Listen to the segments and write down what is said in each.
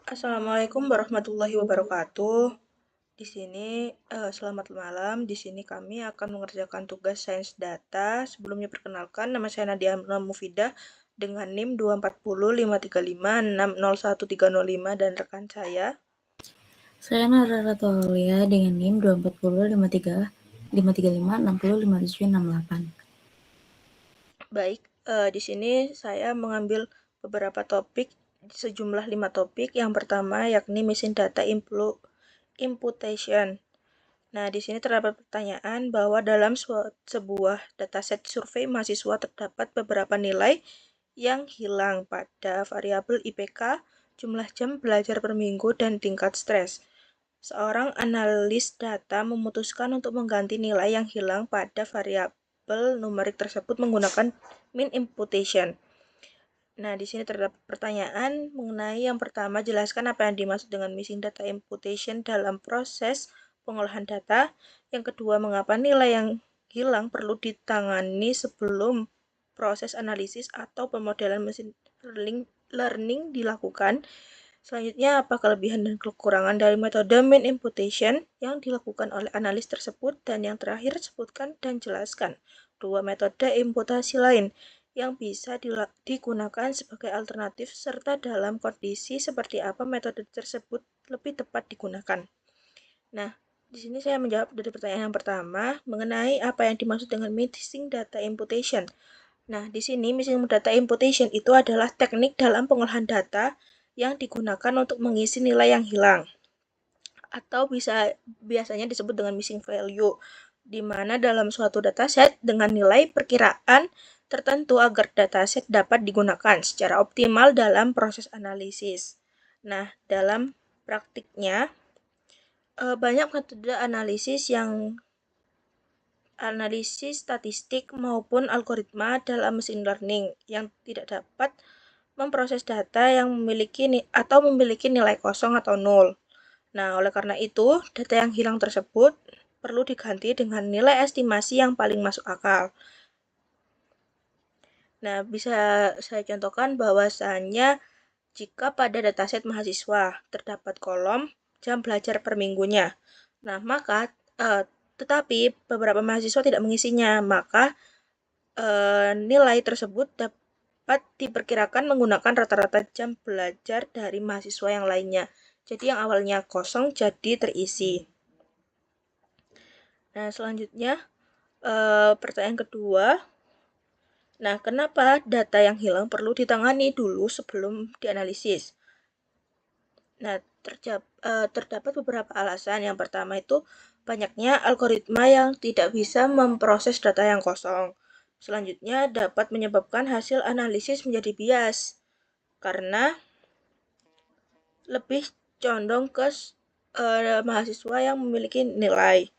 Assalamualaikum warahmatullahi wabarakatuh. Di sini selamat malam. Di sini kami akan mengerjakan tugas sains data. Sebelumnya perkenalkan, nama saya Nadia Mufidah dengan NIM 24053560135 dan rekan saya. Saya Nara Ratolia dengan NIM 2405356056768. Baik, di sini saya mengambil beberapa topik, sejumlah 5 topik. Yang pertama yakni mesin data imputation. Nah, di sini terdapat pertanyaan bahwa dalam sebuah dataset survei mahasiswa terdapat beberapa nilai yang hilang pada variabel IPK, jumlah jam belajar per minggu, dan tingkat stres. Seorang analis data memutuskan untuk mengganti nilai yang hilang pada variabel numerik tersebut menggunakan min imputation. Nah, di sini terdapat pertanyaan mengenai yang pertama, jelaskan apa yang dimaksud dengan missing data imputation dalam proses pengolahan data. Yang kedua, mengapa nilai yang hilang perlu ditangani sebelum proses analisis atau pemodelan mesin learning dilakukan. Selanjutnya, apa kelebihan dan kekurangan dari metode min imputation yang dilakukan oleh analis tersebut. Dan yang terakhir, sebutkan dan jelaskan dua metode imputasi lain yang bisa digunakan sebagai alternatif serta dalam kondisi seperti apa metode tersebut lebih tepat digunakan. Nah, di sini saya menjawab dari pertanyaan yang pertama mengenai apa yang dimaksud dengan missing data imputation. Nah, di sini missing data imputation itu adalah teknik dalam pengolahan data yang digunakan untuk mengisi nilai yang hilang atau biasanya disebut dengan missing value, di mana dalam suatu dataset dengan nilai perkiraan tertentu agar dataset dapat digunakan secara optimal dalam proses analisis. Nah, dalam praktiknya banyak metode analisis statistik maupun algoritma dalam machine learning yang tidak dapat memproses data yang memiliki nilai kosong atau nol. Nah, oleh karena itu, data yang hilang tersebut perlu diganti dengan nilai estimasi yang paling masuk akal. Nah, bisa saya contohkan bahwasannya jika pada dataset mahasiswa terdapat kolom jam belajar per minggunya. Nah, tetapi beberapa mahasiswa tidak mengisinya, maka nilai tersebut dapat diperkirakan menggunakan rata-rata jam belajar dari mahasiswa yang lainnya. Jadi yang awalnya kosong jadi terisi. Nah, selanjutnya pertanyaan kedua. Nah, kenapa data yang hilang perlu ditangani dulu sebelum dianalisis? Nah, terdapat beberapa alasan. Yang pertama itu banyaknya algoritma yang tidak bisa memproses data yang kosong. Selanjutnya dapat menyebabkan hasil analisis menjadi bias karena lebih condong ke mahasiswa yang memiliki nilai.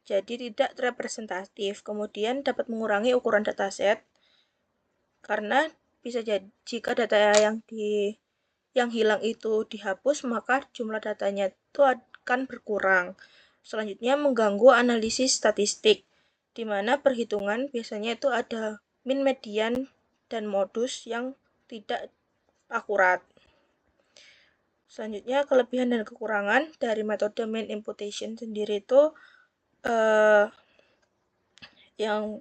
Jadi tidak representatif. Kemudian dapat mengurangi ukuran dataset karena bisa jadi jika data yang hilang itu dihapus, maka jumlah datanya itu akan berkurang. Selanjutnya mengganggu analisis statistik, di mana perhitungan biasanya itu ada min, median, dan modus yang tidak akurat. Selanjutnya kelebihan dan kekurangan dari metode min imputation sendiri itu yang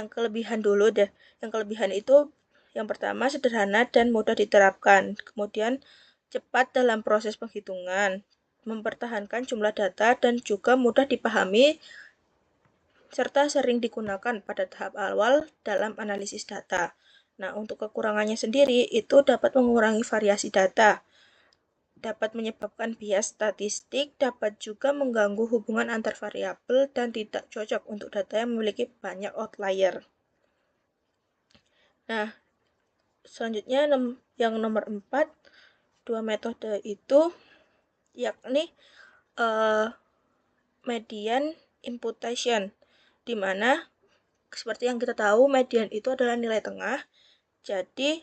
kelebihan dulu deh. Yang kelebihan itu yang pertama sederhana dan mudah diterapkan. Kemudian cepat dalam proses penghitungan, mempertahankan jumlah data dan juga mudah dipahami serta sering digunakan pada tahap awal dalam analisis data. Nah, untuk kekurangannya sendiri itu dapat mengurangi variasi data, dapat menyebabkan bias statistik, dapat juga mengganggu hubungan antar variabel dan tidak cocok untuk data yang memiliki banyak outlier. Nah, selanjutnya yang nomor 4, dua metode itu yakni median imputation, di mana seperti yang kita tahu median itu adalah nilai tengah. Jadi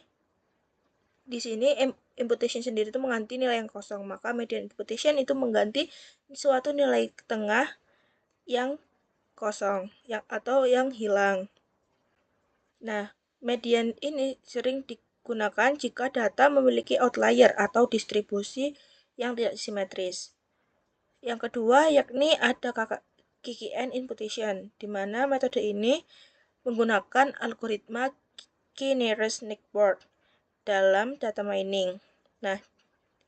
di sini imputation sendiri itu mengganti nilai yang kosong, maka median imputation itu mengganti suatu nilai tengah yang kosong atau yang hilang. Nah, median ini sering digunakan jika data memiliki outlier atau distribusi yang tidak simetris. Yang kedua, yakni ada KKN imputation, di mana metode ini menggunakan algoritma Key Nearest Neighbor dalam data mining. Nah,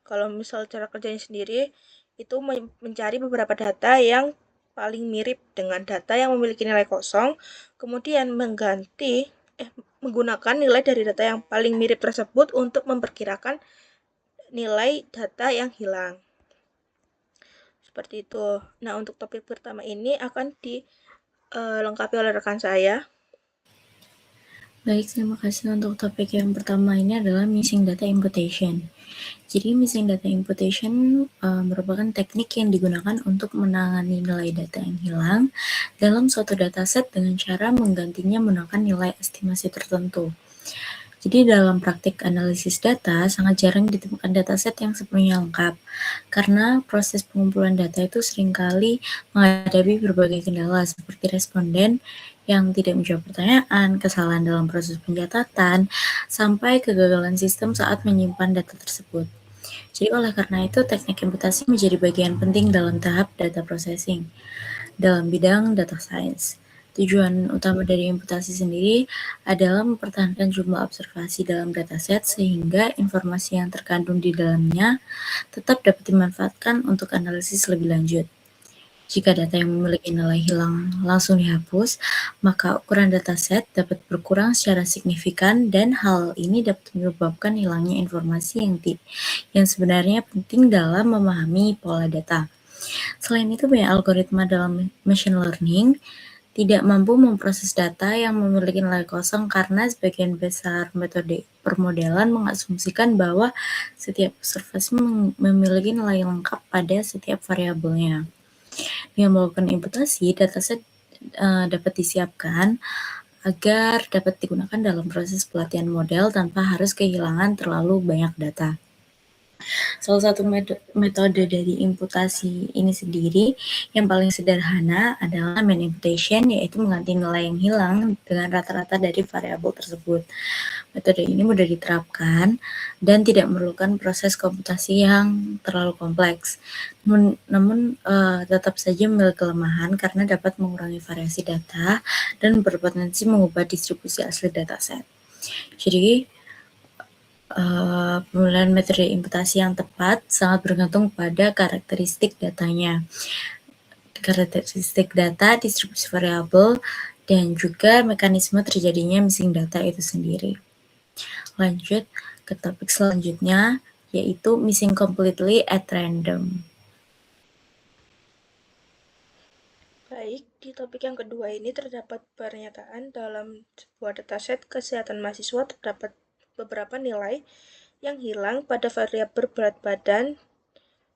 kalau misal cara kerjanya sendiri, itu mencari beberapa data yang paling mirip dengan data yang memiliki nilai kosong, kemudian menggunakan nilai dari data yang paling mirip tersebut untuk memperkirakan nilai data yang hilang. Seperti itu. Nah, untuk topik pertama ini akan dilengkapi oleh rekan saya. Baik, terima kasih. Untuk topik yang pertama ini adalah missing data imputation. Jadi missing data imputation merupakan teknik yang digunakan untuk menangani nilai data yang hilang dalam suatu dataset dengan cara menggantinya menggunakan nilai estimasi tertentu. Jadi dalam praktik analisis data, sangat jarang ditemukan dataset yang sepenuhnya lengkap, karena proses pengumpulan data itu seringkali menghadapi berbagai kendala seperti responden yang tidak menjawab pertanyaan, kesalahan dalam proses pencatatan, sampai kegagalan sistem saat menyimpan data tersebut. Jadi oleh karena itu, teknik imputasi menjadi bagian penting dalam tahap data processing dalam bidang data science. Tujuan utama dari imputasi sendiri adalah mempertahankan jumlah observasi dalam dataset sehingga informasi yang terkandung di dalamnya tetap dapat dimanfaatkan untuk analisis lebih lanjut. Jika data yang memiliki nilai hilang langsung dihapus, maka ukuran dataset dapat berkurang secara signifikan dan hal ini dapat menyebabkan hilangnya informasi yang sebenarnya penting dalam memahami pola data. Selain itu, banyak algoritma dalam machine learning tidak mampu memproses data yang memiliki nilai kosong karena sebagian besar metode permodelan mengasumsikan bahwa setiap observasi memiliki nilai lengkap pada setiap variabelnya. Dengan melakukan imputasi, dataset dapat disiapkan agar dapat digunakan dalam proses pelatihan model tanpa harus kehilangan terlalu banyak data. Salah satu metode dari imputasi ini sendiri yang paling sederhana adalah manipulation, yaitu mengganti nilai yang hilang dengan rata-rata dari variabel tersebut. Metode ini mudah diterapkan dan tidak memerlukan proses komputasi yang terlalu kompleks. Namun tetap saja memiliki kelemahan karena dapat mengurangi variasi data dan berpotensi mengubah distribusi asli dataset. Jadi, pemilihan metode imputasi yang tepat sangat bergantung pada karakteristik datanya. Karakteristik data, distribusi variabel, dan juga mekanisme terjadinya missing data itu sendiri. Lanjut ke topik selanjutnya, yaitu missing completely at random. Baik, di topik yang kedua ini terdapat pernyataan dalam sebuah dataset kesehatan mahasiswa terdapat beberapa nilai yang hilang pada variabel berat badan.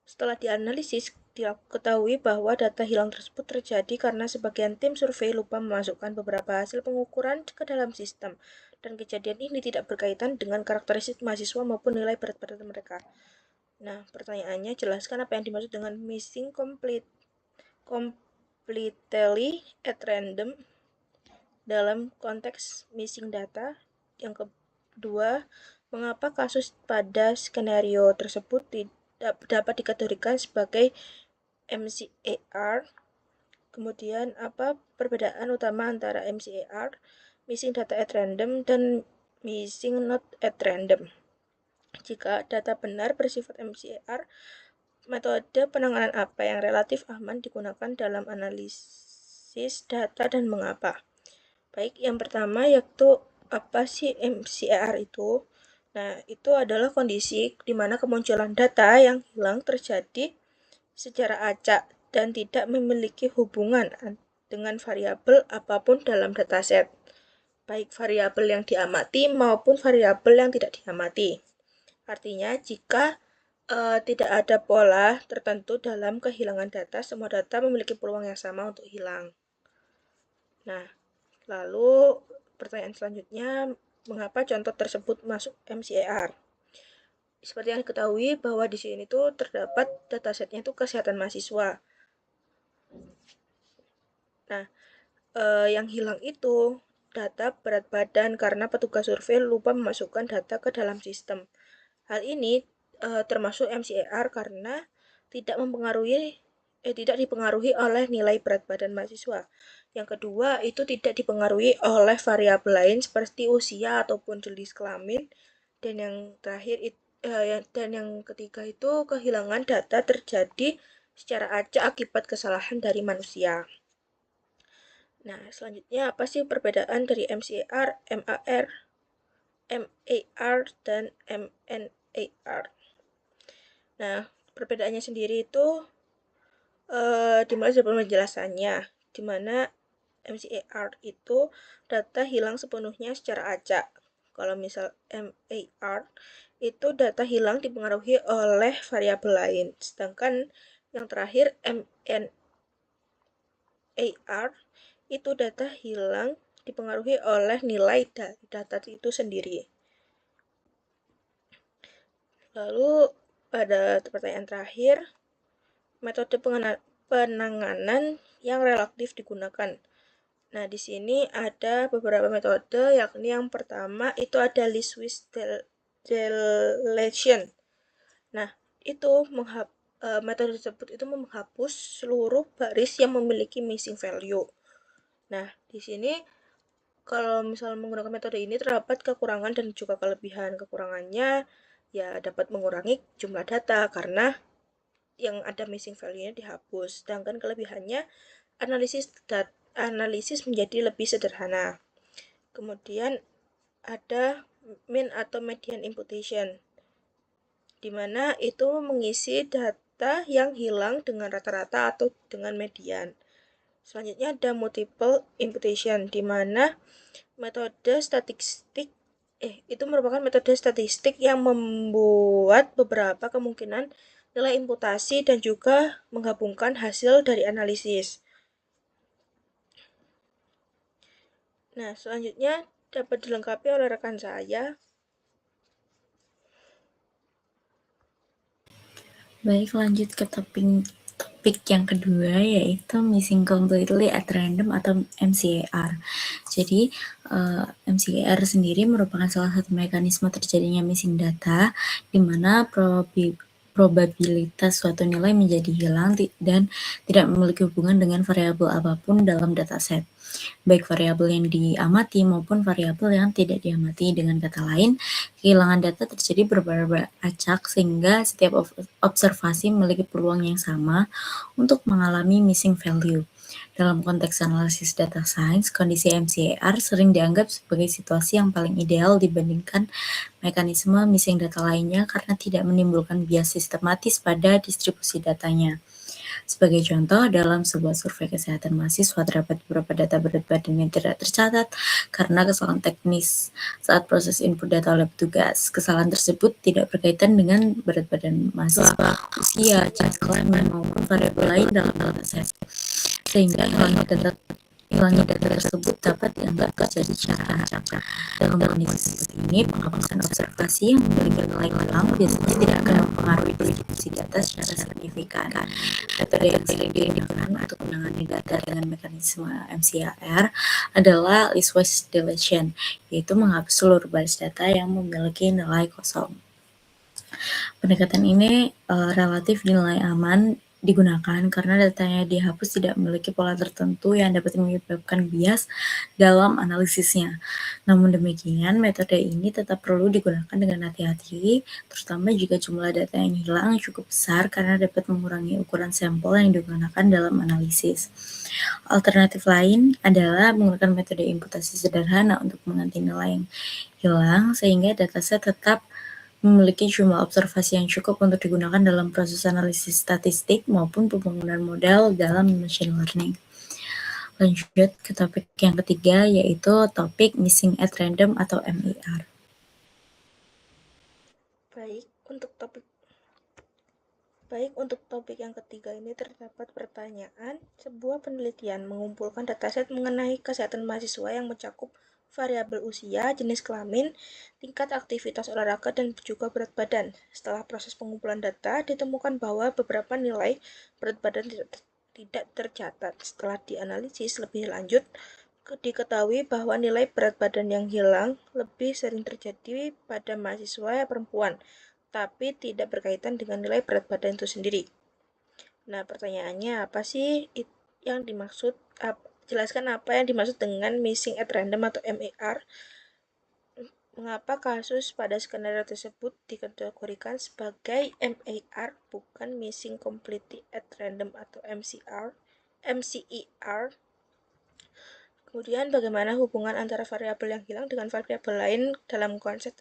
Setelah dianalisis, diketahui bahwa data hilang tersebut terjadi karena sebagian tim survei lupa memasukkan beberapa hasil pengukuran ke dalam sistem, dan kejadian ini tidak berkaitan dengan karakteristik mahasiswa maupun nilai berat badan mereka. Nah, pertanyaannya, jelaskan apa yang dimaksud dengan missing completely at random dalam konteks missing data. Yang kedua, mengapa kasus pada skenario tersebut tidak dapat dikategorikan sebagai MCAR. Kemudian, apa perbedaan utama antara MCAR, missing data at random, dan missing not at random. Jika data benar bersifat MCAR, metode penanganan apa yang relatif aman digunakan dalam analisis data dan mengapa? Baik, yang pertama yaitu apa sih MCAR itu? Nah, itu adalah kondisi di mana kemunculan data yang hilang terjadi secara acak dan tidak memiliki hubungan dengan variabel apapun dalam dataset, baik variabel yang diamati maupun variabel yang tidak diamati. Artinya, jika tidak ada pola tertentu dalam kehilangan data, semua data memiliki peluang yang sama untuk hilang. Nah, lalu pertanyaan selanjutnya, mengapa contoh tersebut masuk MCAR? Seperti yang diketahui bahwa di sini tuh terdapat datasetnya itu kesehatan mahasiswa. Nah, yang hilang itu data berat badan karena petugas survei lupa memasukkan data ke dalam sistem. Hal ini termasuk MCER karena tidak dipengaruhi oleh nilai berat badan mahasiswa. Yang kedua, itu tidak dipengaruhi oleh variabel lain seperti usia ataupun jenis kelamin. Dan yang ketiga itu kehilangan data terjadi secara acak akibat kesalahan dari manusia. Nah, selanjutnya apa sih perbedaan dari MCER, MAR, dan MNAR? Nah, perbedaannya sendiri itu dimulai dari penjelasannya, di mana MCAR itu data hilang sepenuhnya secara acak. Kalau misal MAR itu data hilang dipengaruhi oleh variabel lain. Sedangkan yang terakhir MNAR itu data hilang dipengaruhi oleh nilai data itu sendiri. Lalu pada pertanyaan terakhir, metode penanganan yang relatif digunakan. Nah, di sini ada beberapa metode, yakni yang pertama itu ada least squeeze deletion. Nah, itu metode tersebut itu menghapus seluruh baris yang memiliki missing value. Nah, di sini kalau misal menggunakan metode ini terdapat kekurangan dan juga kelebihan. Kekurangannya ya dapat mengurangi jumlah data karena yang ada missing value-nya dihapus. Sedangkan kelebihannya analisis menjadi lebih sederhana. Kemudian ada mean atau median imputation, di mana itu mengisi data yang hilang dengan rata-rata atau dengan median. Selanjutnya ada multiple imputation, di mana metode statistik itu merupakan metode statistik yang membuat beberapa kemungkinan nilai imputasi dan juga menggabungkan hasil dari analisis. Nah, selanjutnya dapat dilengkapi oleh rekan saya. Baik, lanjut ke topik yang kedua, yaitu missing completely at random atau MCAR. Jadi, MCAR sendiri merupakan salah satu mekanisme terjadinya missing data, di mana probabilitas suatu nilai menjadi hilang dan tidak memiliki hubungan dengan variabel apapun dalam dataset, baik variabel yang diamati maupun variabel yang tidak diamati. Dengan kata lain, kehilangan data terjadi beberapa acak sehingga setiap observasi memiliki peluang yang sama untuk mengalami missing value. Dalam konteks analisis data science, kondisi MCAR sering dianggap sebagai situasi yang paling ideal dibandingkan mekanisme missing data lainnya karena tidak menimbulkan bias sistematis pada distribusi datanya. Sebagai contoh, dalam sebuah survei kesehatan mahasiswa terdapat beberapa data berat badan yang tidak tercatat karena kesalahan teknis saat proses input data oleh petugas. Kesalahan tersebut tidak berkaitan dengan berat badan mahasiswa, usia, jenis kelamin, maupun variabel lain dalam dataset, sehingga hilangnya data tersebut dapat dianggap terjadi secara acak. Dalam kondisi seperti ini, penghapusan observasi yang memiliki nilai hilang biasanya tidak akan mempengaruhi distribusi data secara signifikan. Metode yang sering digunakan untuk menangani data dengan mekanisme MCAR adalah least deletion, yaitu menghapus seluruh baris data yang memiliki nilai kosong. Pendekatan ini relatif dinilai aman digunakan karena datanya dihapus tidak memiliki pola tertentu yang dapat menyebabkan bias dalam analisisnya. Namun demikian, metode ini tetap perlu digunakan dengan hati-hati, terutama jika jumlah data yang hilang cukup besar karena dapat mengurangi ukuran sampel yang digunakan dalam analisis. Alternatif lain adalah menggunakan metode imputasi sederhana untuk mengganti nilai yang hilang sehingga dataset tetap memiliki jumlah observasi yang cukup untuk digunakan dalam proses analisis statistik maupun pembangunan model dalam machine learning. Lanjut ke topik yang ketiga, yaitu topik missing at random atau MAR. Baik, untuk topik yang ketiga ini terdapat pertanyaan, sebuah penelitian mengumpulkan dataset mengenai kesehatan mahasiswa yang mencakup variabel usia, jenis kelamin, tingkat aktivitas olahraga, dan juga berat badan. Setelah proses pengumpulan data, ditemukan bahwa beberapa nilai berat badan tidak tercatat. Setelah dianalisis lebih lanjut, diketahui bahwa nilai berat badan yang hilang lebih sering terjadi pada mahasiswa perempuan, tapi tidak berkaitan dengan nilai berat badan itu sendiri. Nah, pertanyaannya apa sih yang dimaksud? Jelaskan apa yang dimaksud dengan missing at random atau MAR. Mengapa kasus pada skenario tersebut dikategorikan sebagai MAR bukan missing completely at random atau MCER? Kemudian bagaimana hubungan antara variabel yang hilang dengan variabel lain dalam konsep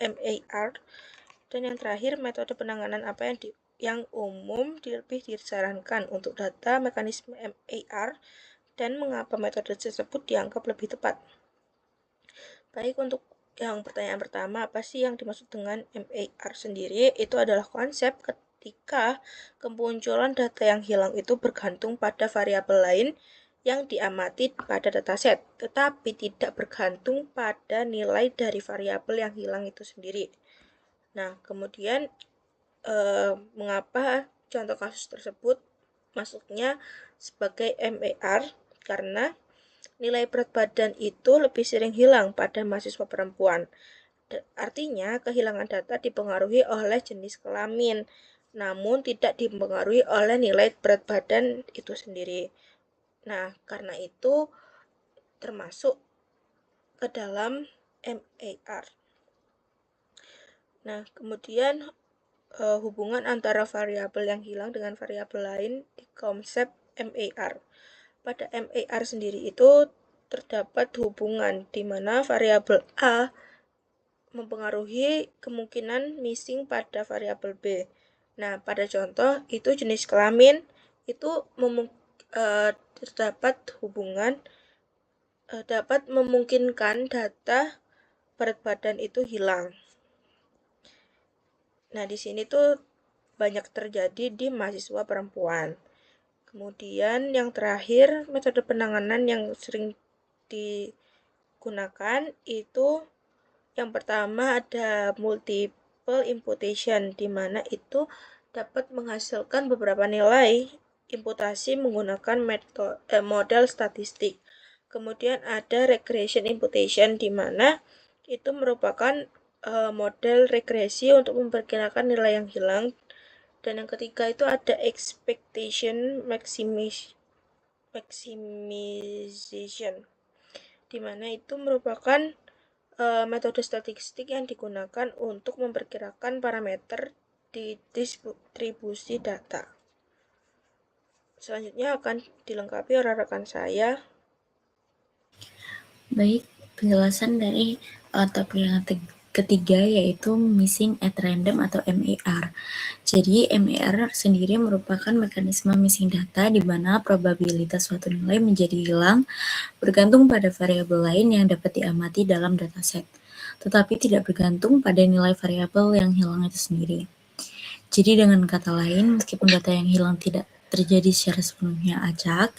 MAR? Dan yang terakhir, metode penanganan apa yang umum lebih disarankan untuk data mekanisme MAR dan mengapa metode tersebut dianggap lebih tepat? Baik, untuk yang pertanyaan pertama, apa sih yang dimaksud dengan MAR sendiri? Itu adalah konsep ketika kemunculan data yang hilang itu bergantung pada variabel lain yang diamati pada dataset, tetapi tidak bergantung pada nilai dari variabel yang hilang itu sendiri. Nah, kemudian mengapa contoh kasus tersebut masuknya sebagai MAR? Karena nilai berat badan itu lebih sering hilang pada mahasiswa perempuan. Artinya, kehilangan data dipengaruhi oleh jenis kelamin, namun tidak dipengaruhi oleh nilai berat badan itu sendiri. Nah, karena itu termasuk ke dalam MAR. Nah, kemudian hubungan antara variabel yang hilang dengan variabel lain di konsep MAR. Pada MAR sendiri itu terdapat hubungan di mana variabel A mempengaruhi kemungkinan missing pada variabel B. Nah, pada contoh itu jenis kelamin itu terdapat hubungan dapat memungkinkan data berat badan itu hilang. Nah, di sini tuh banyak terjadi di mahasiswa perempuan. Kemudian yang terakhir, metode penanganan yang sering digunakan itu yang pertama ada multiple imputation, di mana itu dapat menghasilkan beberapa nilai imputasi menggunakan model statistik. Kemudian ada regression imputation, di mana itu merupakan model regresi untuk memperkirakan nilai yang hilang. Dan yang ketiga itu ada expectation maximization, di mana itu merupakan metode statistik yang digunakan untuk memperkirakan parameter di distribusi data. Selanjutnya akan dilengkapi oleh rekan saya. Baik, penjelasan dari topik yang ketiga yaitu missing at random atau MAR. Jadi MAR sendiri merupakan mekanisme missing data di mana probabilitas suatu nilai menjadi hilang bergantung pada variabel lain yang dapat diamati dalam dataset, tetapi tidak bergantung pada nilai variabel yang hilang itu sendiri. Jadi dengan kata lain, meskipun data yang hilang tidak terjadi secara sepenuhnya acak,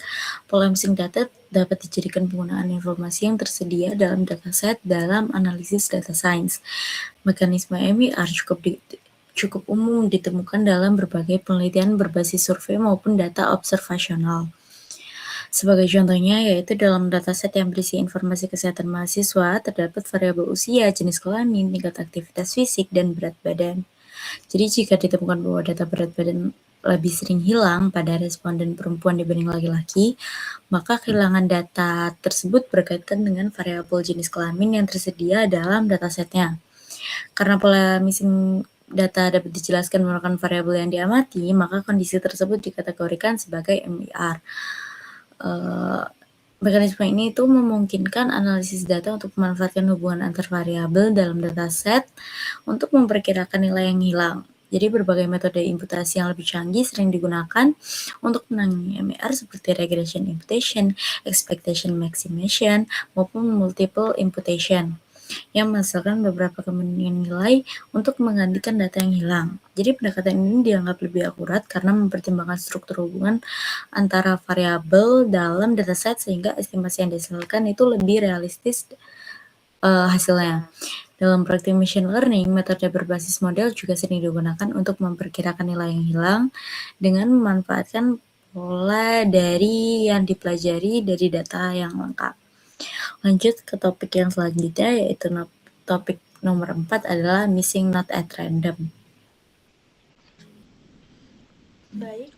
pola missing data dapat dijadikan penggunaan informasi yang tersedia dalam dataset dalam analisis data science. Mekanisme MAR cukup umum ditemukan dalam berbagai penelitian berbasis survei maupun data observasional. Sebagai contohnya, yaitu dalam dataset yang berisi informasi kesehatan mahasiswa, terdapat variabel usia, jenis kelamin, tingkat aktivitas fisik, dan berat badan. Jadi jika ditemukan bahwa data berat badan lebih sering hilang pada responden perempuan dibanding laki-laki, maka kehilangan data tersebut berkaitan dengan variabel jenis kelamin yang tersedia dalam datasetnya. Karena pola missing data dapat dijelaskan menggunakan variabel yang diamati, maka kondisi tersebut dikategorikan sebagai MAR. Mekanisme ini itu memungkinkan analisis data untuk memanfaatkan hubungan antar variabel dalam dataset untuk memperkirakan nilai yang hilang. Jadi berbagai metode imputasi yang lebih canggih sering digunakan untuk menangani MAR seperti regression imputation, expectation maximization, maupun multiple imputation yang menghasilkan beberapa kemungkinan nilai untuk menggantikan data yang hilang. Jadi pendekatan ini dianggap lebih akurat karena mempertimbangkan struktur hubungan antara variabel dalam dataset sehingga estimasi yang dihasilkan itu lebih realistis hasilnya. Dalam praktik machine learning, metode berbasis model juga sering digunakan untuk memperkirakan nilai yang hilang dengan memanfaatkan pola dari yang dipelajari dari data yang lengkap. Lanjut ke topik yang selanjutnya, yaitu topik nomor 4 adalah missing not at random. Baik,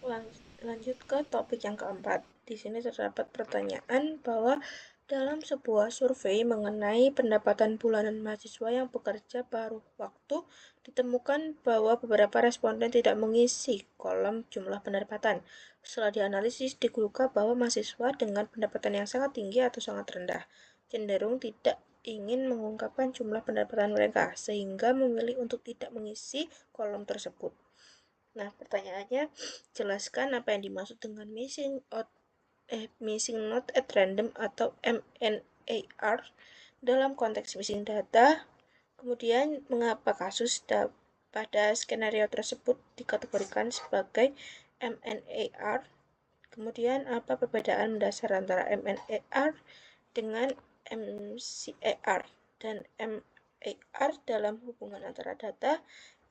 lanjut ke topik yang keempat. Di sini terdapat pertanyaan bahwa dalam sebuah survei mengenai pendapatan bulanan mahasiswa yang bekerja paruh waktu, ditemukan bahwa beberapa responden tidak mengisi kolom jumlah pendapatan. Setelah dianalisis, diduga bahwa mahasiswa dengan pendapatan yang sangat tinggi atau sangat rendah cenderung tidak ingin mengungkapkan jumlah pendapatan mereka, sehingga memilih untuk tidak mengisi kolom tersebut. Nah, pertanyaannya, jelaskan apa yang dimaksud dengan missing note at random atau MNAR dalam konteks missing data. Kemudian, mengapa kasus pada skenario tersebut dikategorikan sebagai MNAR? Kemudian, apa perbedaan mendasar antara MNAR dengan MCAR dan MAR dalam hubungan antara data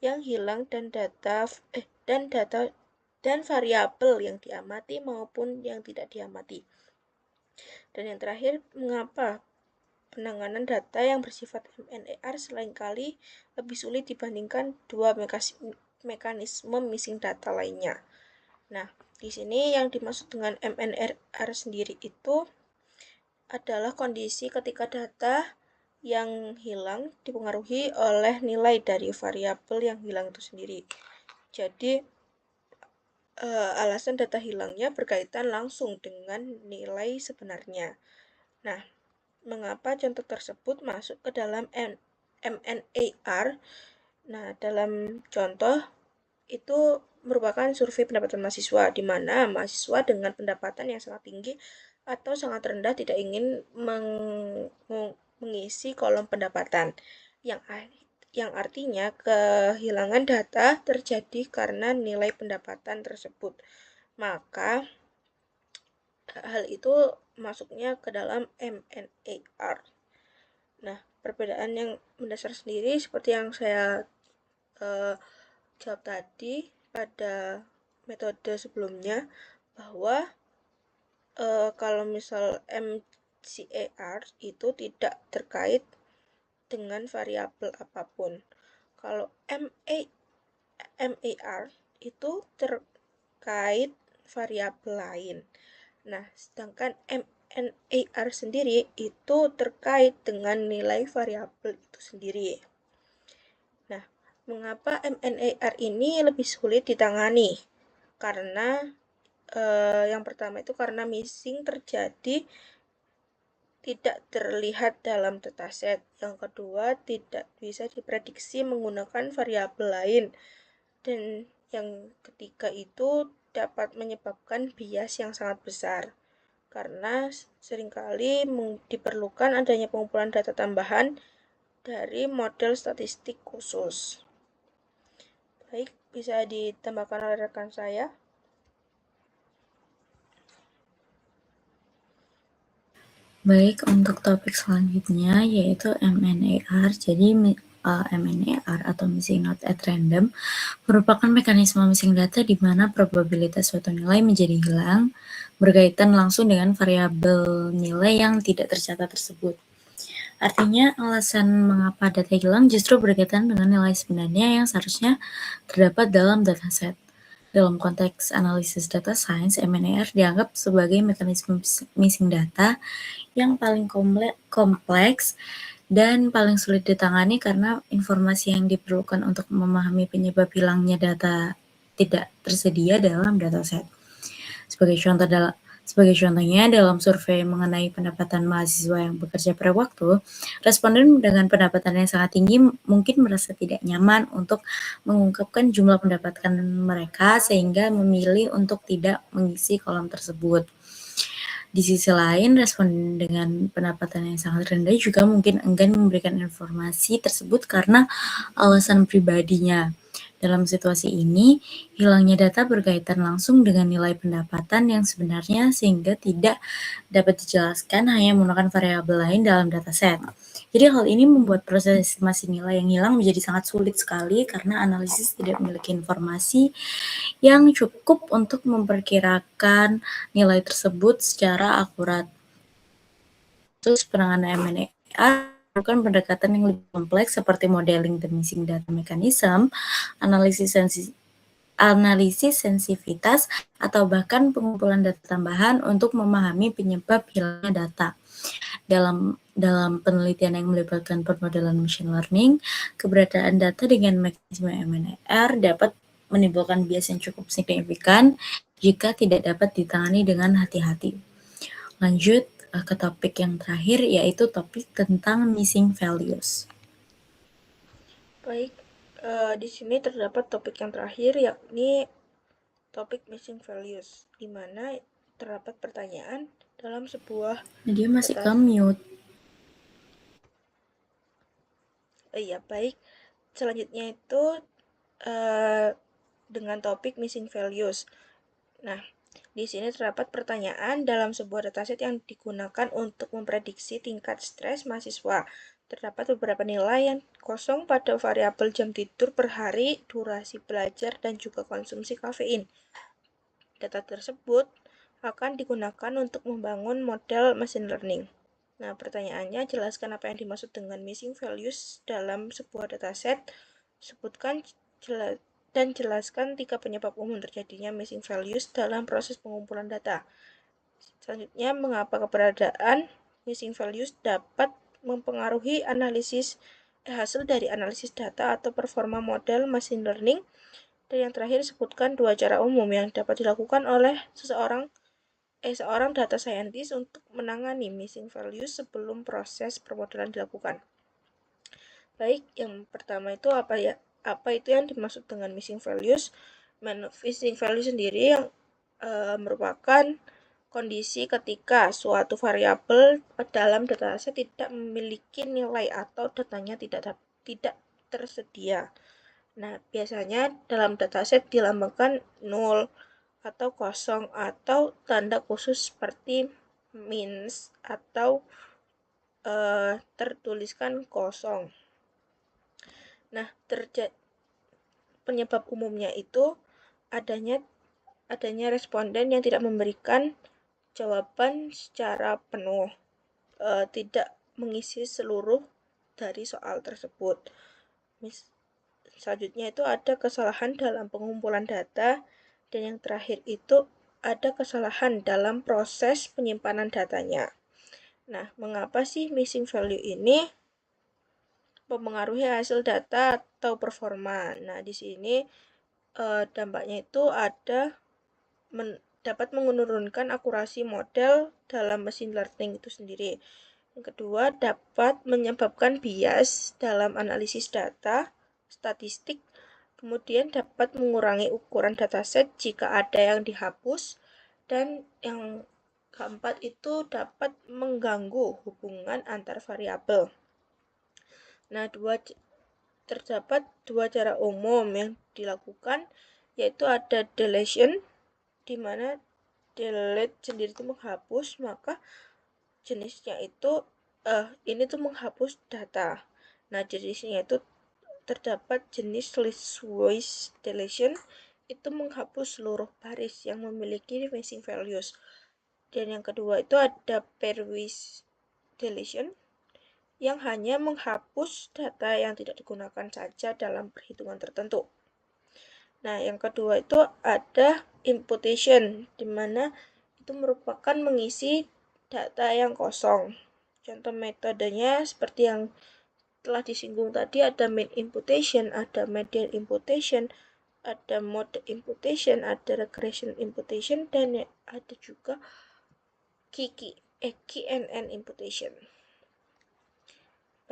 yang hilang dan variabel yang diamati maupun yang tidak diamati. Dan yang terakhir, mengapa penanganan data yang bersifat MNAR seringkali lebih sulit dibandingkan dua mekanisme missing data lainnya. Nah, di sini yang dimaksud dengan MNAR sendiri itu adalah kondisi ketika data yang hilang dipengaruhi oleh nilai dari variabel yang hilang itu sendiri. Jadi, alasan data hilangnya berkaitan langsung dengan nilai sebenarnya. Nah, mengapa contoh tersebut masuk ke dalam MNAR? Nah, dalam contoh itu merupakan survei pendapatan mahasiswa, di mana mahasiswa dengan pendapatan yang sangat tinggi atau sangat rendah tidak ingin mengisi kolom pendapatan, yang artinya kehilangan data terjadi karena nilai pendapatan tersebut. Maka hal itu masuknya ke dalam MNAR. Nah, perbedaan yang mendasar sendiri seperti yang saya jawab tadi pada metode sebelumnya, bahwa kalau misal MCAR itu tidak terkait dengan variabel apapun. Kalau MAR itu terkait variabel lain. Nah, sedangkan MNAR sendiri itu terkait dengan nilai variabel itu sendiri. Nah, mengapa MNAR ini lebih sulit ditangani? Karena yang pertama itu karena missing terjadi tidak terlihat dalam dataset. Yang kedua, tidak bisa diprediksi menggunakan variabel lain. Dan yang ketiga itu dapat menyebabkan bias yang sangat besar. Karena seringkali diperlukan adanya pengumpulan data tambahan dari model statistik khusus. Baik, bisa ditambahkan oleh rekan saya. Baik, untuk topik selanjutnya yaitu MNAR. Jadi MNAR atau missing not at random merupakan mekanisme missing data di mana probabilitas suatu nilai menjadi hilang berkaitan langsung dengan variabel nilai yang tidak tercatat tersebut. Artinya, alasan mengapa data hilang justru berkaitan dengan nilai sebenarnya yang seharusnya terdapat dalam dataset. Dalam konteks analisis data science, MNAR dianggap sebagai mekanisme missing data yang paling kompleks dan paling sulit ditangani karena informasi yang diperlukan untuk memahami penyebab hilangnya data tidak tersedia dalam dataset. Sebagai contohnya, dalam survei mengenai pendapatan mahasiswa yang bekerja pada waktu, responden dengan pendapatan yang sangat tinggi mungkin merasa tidak nyaman untuk mengungkapkan jumlah pendapatan mereka sehingga memilih untuk tidak mengisi kolom tersebut. Di sisi lain, responden dengan pendapatan yang sangat rendah juga mungkin enggan memberikan informasi tersebut karena alasan pribadinya. Dalam situasi ini, hilangnya data berkaitan langsung dengan nilai pendapatan yang sebenarnya sehingga tidak dapat dijelaskan hanya menggunakan variabel lain dalam dataset. Jadi hal ini membuat proses estimasi nilai yang hilang menjadi sangat sulit sekali karena analisis tidak memiliki informasi yang cukup untuk memperkirakan nilai tersebut secara akurat. Terus penanganan M&A bukan pendekatan yang lebih kompleks seperti modeling the missing data mechanism, analisis sensitivitas, atau bahkan pengumpulan data tambahan untuk memahami penyebab hilangnya data. Dalam penelitian yang melibatkan permodalan machine learning, keberadaan data dengan mekanisme MNR dapat menimbulkan bias yang cukup signifikan jika tidak dapat ditangani dengan hati-hati. Lanjut ke topik yang terakhir, yaitu topik tentang missing values. Baik, di sini terdapat topik yang terakhir, yakni topik missing values, di mana terdapat pertanyaan dalam sebuah Dia masih mute. Iya, baik. Selanjutnya itu dengan topik missing values. Nah, di sini terdapat pertanyaan dalam sebuah dataset yang digunakan untuk memprediksi tingkat stres mahasiswa. Terdapat beberapa nilai yang kosong pada variabel jam tidur per hari, durasi belajar, dan juga konsumsi kafein. Data tersebut akan digunakan untuk membangun model machine learning. Nah, pertanyaannya, jelaskan apa yang dimaksud dengan missing values dalam sebuah dataset. Sebutkan dan jelaskan 3 penyebab umum terjadinya missing values dalam proses pengumpulan data. Selanjutnya, mengapa keberadaan missing values dapat mempengaruhi hasil dari analisis data atau performa model machine learning. Dan yang terakhir, sebutkan 2 cara umum yang dapat dilakukan oleh seorang data scientist untuk menangani missing values sebelum proses permodelan dilakukan. Baik, yang pertama itu apa itu yang dimaksud dengan missing values? Missing value sendiri yang merupakan kondisi ketika suatu variabel dalam dataset tidak memiliki nilai atau datanya tidak tersedia. Nah, biasanya dalam dataset dilambangkan 0 atau kosong atau tanda khusus seperti means atau tertuliskan kosong. Nah, penyebab umumnya itu adanya responden yang tidak memberikan jawaban secara penuh, tidak mengisi seluruh dari soal tersebut. Selanjutnya itu ada kesalahan dalam pengumpulan data, dan yang terakhir itu ada kesalahan dalam proses penyimpanan datanya. Nah, mengapa sih missing value ini mempengaruhi hasil data atau performa? Nah, di sini dampaknya itu dapat menurunkan akurasi model dalam machine learning itu sendiri. Yang kedua, dapat menyebabkan bias dalam analisis data, statistik. Kemudian dapat mengurangi ukuran dataset jika ada yang dihapus. Dan yang keempat itu dapat mengganggu hubungan antar variabel. Nah, terdapat 2 cara umum yang dilakukan, yaitu ada deletion, di mana delete sendiri itu menghapus, maka jenisnya itu ini tuh menghapus data. Nah, jenisnya itu terdapat jenis listwise deletion, itu menghapus seluruh baris yang memiliki missing values. Dan yang kedua itu ada pairwise deletion, yang hanya menghapus data yang tidak digunakan saja dalam perhitungan tertentu. Nah, yang kedua itu ada imputation, di mana itu merupakan mengisi data yang kosong. Contoh metodenya seperti yang telah disinggung tadi, ada mean imputation, ada median imputation, ada mode imputation, ada regression imputation, dan ada juga KNN imputation.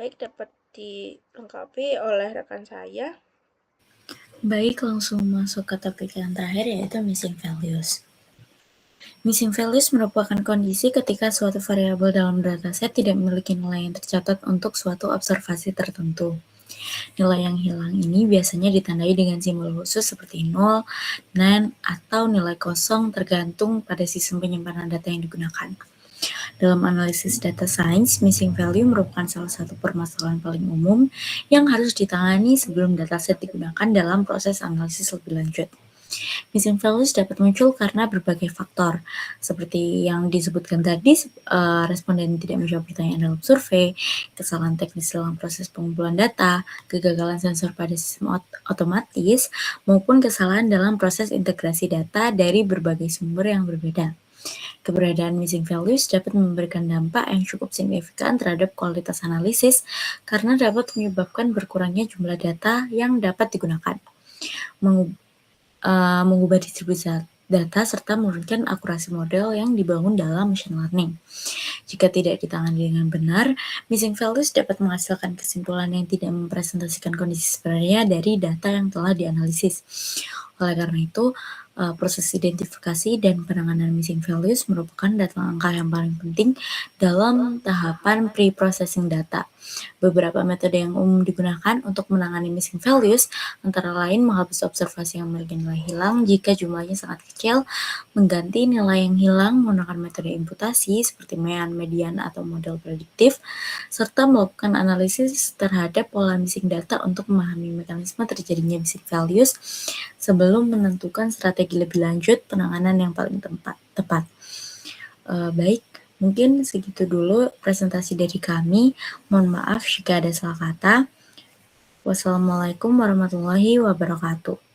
Baik, dapat dilengkapi oleh rekan saya. Baik, langsung masuk ke topik yang terakhir, yaitu missing values. Missing values merupakan kondisi ketika suatu variabel dalam dataset tidak memiliki nilai yang tercatat untuk suatu observasi tertentu. Nilai yang hilang ini biasanya ditandai dengan simbol khusus seperti 0, NaN, atau nilai kosong tergantung pada sistem penyimpanan data yang digunakan. Dalam analisis data science, missing value merupakan salah satu permasalahan paling umum yang harus ditangani sebelum dataset digunakan dalam proses analisis lebih lanjut. Missing values dapat muncul karena berbagai faktor, seperti yang disebutkan tadi, responden tidak menjawab pertanyaan dalam survei, kesalahan teknis dalam proses pengumpulan data, kegagalan sensor pada sistem otomatis, maupun kesalahan dalam proses integrasi data dari berbagai sumber yang berbeda. Keberadaan missing values dapat memberikan dampak yang cukup signifikan terhadap kualitas analisis karena dapat menyebabkan berkurangnya jumlah data yang dapat digunakan, mengubah distribusi data, serta menurunkan akurasi model yang dibangun dalam machine learning. Jika tidak ditangani dengan benar, missing values dapat menghasilkan kesimpulan yang tidak mempresentasikan kondisi sebenarnya dari data yang telah dianalisis. Oleh karena itu, proses identifikasi dan penanganan missing values merupakan langkah yang paling penting dalam tahapan pre-processing data. Beberapa metode yang umum digunakan untuk menangani missing values antara lain menghapus observasi yang memiliki nilai hilang jika jumlahnya sangat kecil, mengganti nilai yang hilang menggunakan metode imputasi seperti median atau model prediktif, serta melakukan analisis terhadap pola missing data untuk memahami mekanisme terjadinya missing values sebelum menentukan strategi lebih lanjut penanganan yang paling tepat. Baik, mungkin segitu dulu presentasi dari kami. Mohon maaf jika ada salah kata. Wassalamualaikum warahmatullahi wabarakatuh.